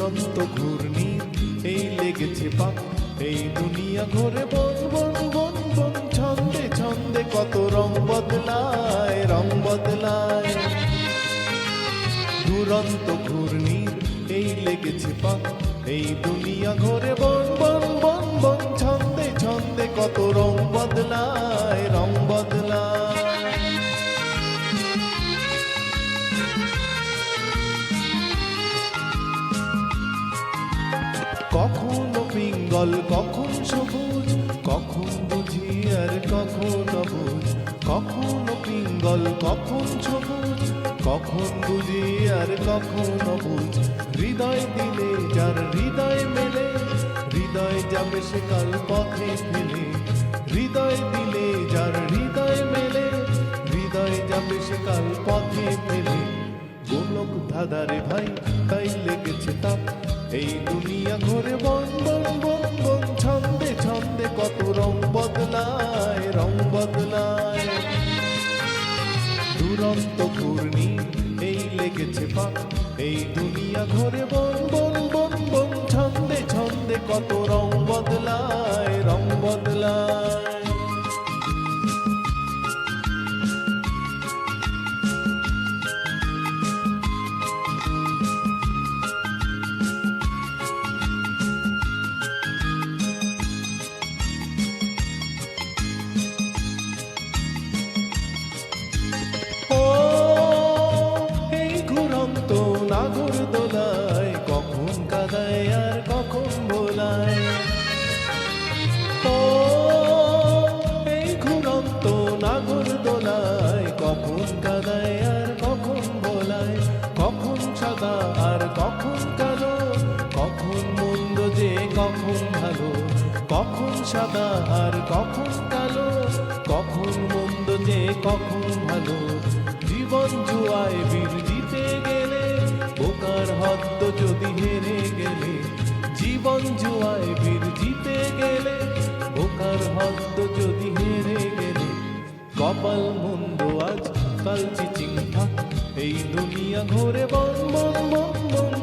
দুরন্ত ঘূর্ণি এই লেগেছে পাক, এই দুনিয়া ঘোরে বন বন বন বন, ছন্দে ছন্দে কত রং বদলায়, রং বদলায়। দুরন্ত ঘূর্ণির এই লেগেছে পাক, এই দুনিয়া ঘোরে বন বন বন বন, ছন্দে ছন্দে কত রং বদলায়, রং বদলায়। কখনো পিঙ্গল কখন সবুজ, কখন বুঝি আর কখন অবুঝ, কখনো পিঙ্গল কখন সবুজ, কখন বুঝি আর কখন অবুঝ। হৃদয় দিলে যার হৃদয় মেলে, হৃদয় যাবে সে কাল পথে ফেলে। হৃদয় দিলে যার হৃদয় মেলে, হৃদয় যাবে সে কাল পথে ফেলে। গোলক ধাঁধারে ভাই তাই লেগেছে তাপ, এই দুনিয়া ঘোরে বন বন বন বন, ছন্দে ছন্দে কত রং বদলায়, রং বদলায়। দুরন্ত ঘূর্ণি এই লেগেছে পাক, এই দুনিয়া ঘোরে বন বন বন বন, ছন্দে ছন্দে কত রং বদলায়, রং বদলায়। নাগর দোলায় কখন কাদায় আর কখন বোলায়, ও এই ঘুরন্ত নাগর দোলায় কখন কাদায় আর কখন বোলায়। কখন সাদা আর কখন কালো, কখন মন্দ যে কখন ভালো, কখন সাদা আর কখন কালো, কখন মন্দ যে কখন ভালো। জীবন জুয়ায় বীর জিতে গেলে, বোকার হদ্দ যদি হেরে গেলে। জীবন জুয়ায় বীর জিতে গেলে, বোকার হদ্দ যদি হেরে গেলে। কপাল মন্দ আজ কাল চিচিং থাক, এই দুনিয়া ঘোরে বন বন বন বন,